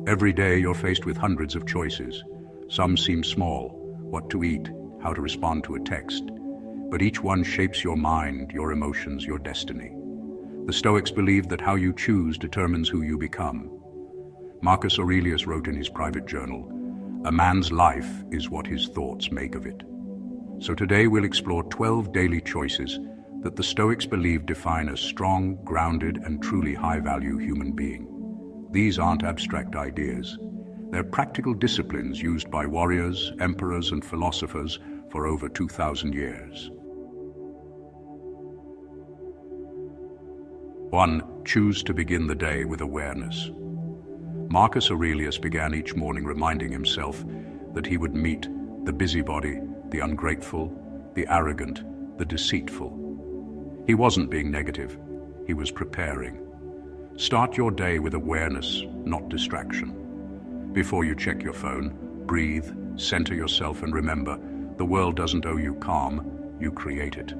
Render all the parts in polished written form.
Every day you're faced with hundreds of choices. Some seem small, what to eat, how to respond to a text. But each one shapes your mind, your emotions, your destiny. The Stoics believed that how you choose determines who you become. Marcus Aurelius wrote in his private journal, "A man's life is what his thoughts make of it." So today we'll explore 12 daily choices that the Stoics believe define a strong, grounded, and truly high-value human being. These aren't abstract ideas. They're practical disciplines used by warriors, emperors, and philosophers for over 2,000 years. 1. Choose to begin the day with awareness. Marcus Aurelius began each morning reminding himself that he would meet the busybody, the ungrateful, the arrogant, the deceitful. He wasn't being negative, he was preparing. Start your day with awareness, not distraction. Before you check your phone, breathe, center yourself, and remember, the world doesn't owe you calm, you create it.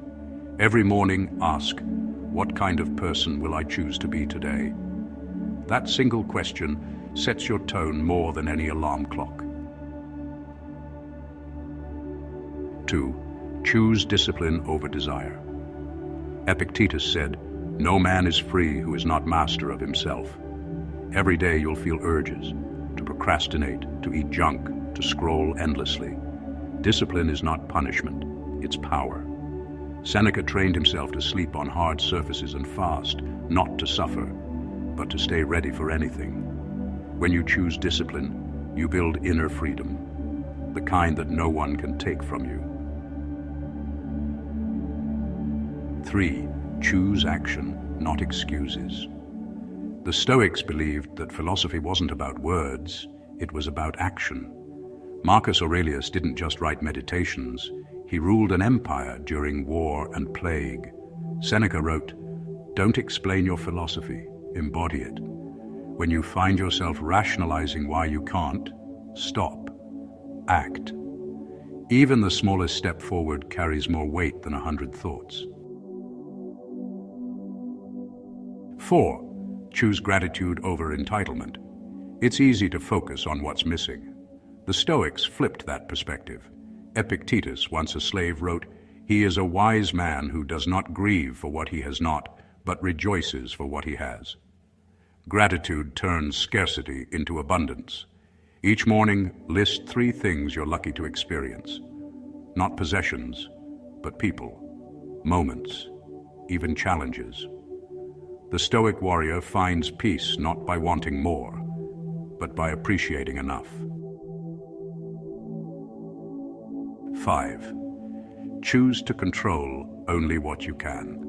Every morning, ask, what kind of person will I choose to be today? That single question sets your tone more than any alarm clock. 2. Choose discipline over desire. Epictetus said, "No man is free who is not master of himself." Every day you'll feel urges to procrastinate, to eat junk, to scroll endlessly. Discipline is not punishment, it's power. Seneca trained himself to sleep on hard surfaces and fast, not to suffer, but to stay ready for anything. When you choose discipline, you build inner freedom, the kind that no one can take from you. 3. Choose action, not excuses. The Stoics believed that philosophy wasn't about words, it was about action. Marcus Aurelius didn't just write meditations, he ruled an empire during war and plague. Seneca wrote, "Don't explain your philosophy, embody it." When you find yourself rationalizing why you can't, stop, act. Even the smallest step forward carries more weight than 100 thoughts. 4. Choose gratitude over entitlement. It's easy to focus on what's missing. The Stoics flipped that perspective. Epictetus, once a slave, wrote, "He is a wise man who does not grieve for what he has not, but rejoices for what he has." Gratitude turns scarcity into abundance. Each morning, list 3 things you're lucky to experience. Not possessions, but people, moments, even challenges. The Stoic warrior finds peace not by wanting more, but by appreciating enough. 5. Choose to control only what you can.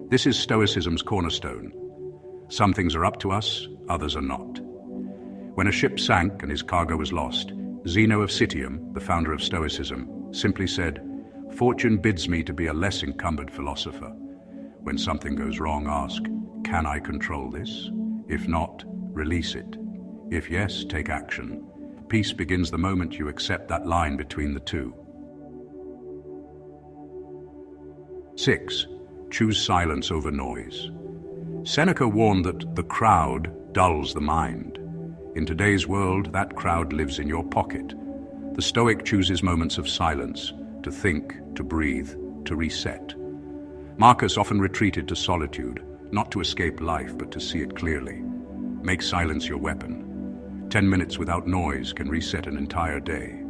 This is Stoicism's cornerstone. Some things are up to us, others are not. When a ship sank and his cargo was lost, Zeno of Citium, the founder of Stoicism, simply said, "Fortune bids me to be a less encumbered philosopher." When something goes wrong, ask, "Can I control this?" If not, release it. If yes, take action. Peace begins the moment you accept that line between the two. 6. Choose silence over noise. Seneca warned that the crowd dulls the mind. In today's world, that crowd lives in your pocket. The Stoic chooses moments of silence, to think, to breathe, to reset. Marcus often retreated to solitude, not to escape life, but to see it clearly. Make silence your weapon. 10 minutes without noise can reset an entire day.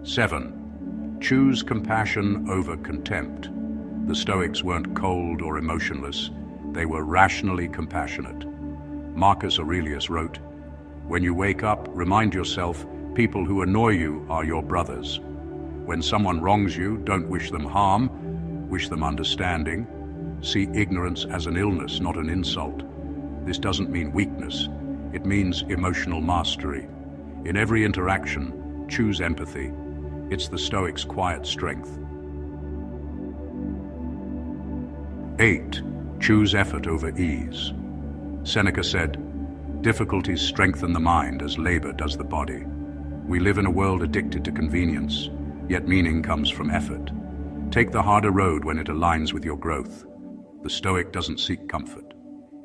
7. Choose compassion over contempt. The Stoics weren't cold or emotionless, they were rationally compassionate. Marcus Aurelius wrote, "When you wake up, remind yourself, people who annoy you are your brothers. When someone wrongs you, don't wish them harm, wish them understanding. See ignorance as an illness, not an insult." This doesn't mean weakness, it means emotional mastery. In every interaction, choose empathy. It's the Stoics' quiet strength. 8. Choose effort over ease. Seneca said, "Difficulties strengthen the mind as labor does the body." We live in a world addicted to convenience, yet meaning comes from effort. Take the harder road when it aligns with your growth. The Stoic doesn't seek comfort.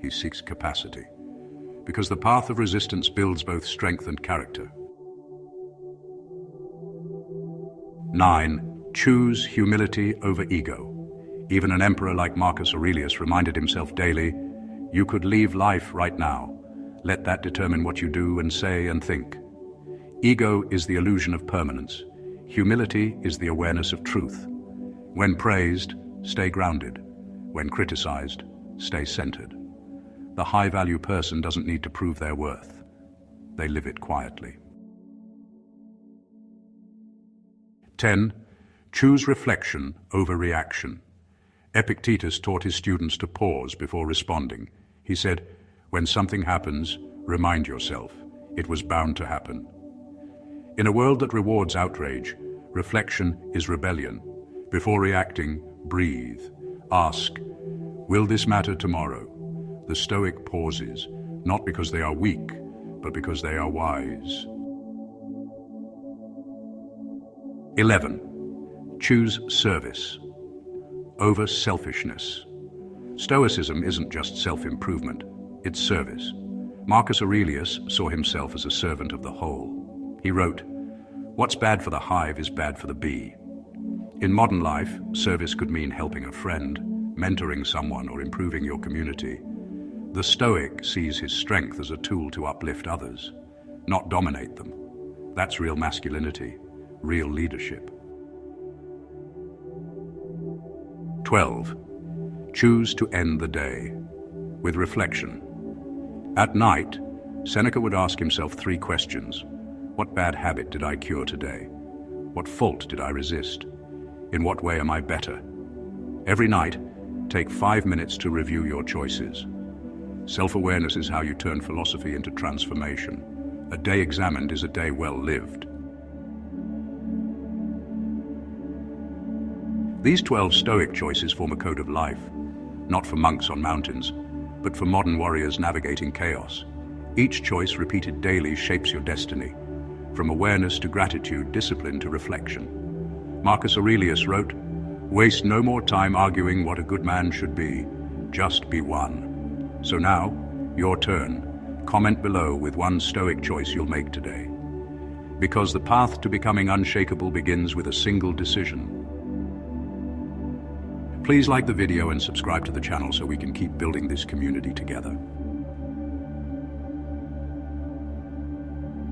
he seeks capacity. Because the path of resistance builds both strength and character. 9. Choose humility over ego. Even an emperor like Marcus Aurelius reminded himself daily, "You could leave life right now. Let that determine what you do and say and think." Ego is the illusion of permanence. Humility is the awareness of truth. When praised, stay grounded. When criticized, stay centered. The high-value person doesn't need to prove their worth. They live it quietly. 10. Choose reflection over reaction. Epictetus taught his students to pause before responding. He said, "When something happens, remind yourself, it was bound to happen." In a world that rewards outrage, reflection is rebellion. Before reacting, breathe. Ask, "Will this matter tomorrow?" The Stoic pauses, not because they are weak, but because they are wise. 11. Choose service over selfishness. Stoicism isn't just self-improvement, it's service. Marcus Aurelius saw himself as a servant of the whole. He wrote, "What's bad for the hive is bad for the bee." In modern life, service could mean helping a friend, mentoring someone, or improving your community. The Stoic sees his strength as a tool to uplift others, not dominate them. That's real masculinity, real leadership. 12. Choose to end the day with reflection. At night, Seneca would ask himself 3 questions. What bad habit did I cure today? What fault did I resist? In what way am I better? Every night, take 5 minutes to review your choices. Self-awareness is how you turn philosophy into transformation. A day examined is a day well lived. These 12 Stoic choices form a code of life, not for monks on mountains, but for modern warriors navigating chaos. Each choice repeated daily shapes your destiny, from awareness to gratitude, discipline to reflection. Marcus Aurelius wrote, "Waste no more time arguing what a good man should be, just be one." So now, your turn. Comment below with one Stoic choice you'll make today. Because the path to becoming unshakable begins with a single decision. Please like the video and subscribe to the channel so we can keep building this community together.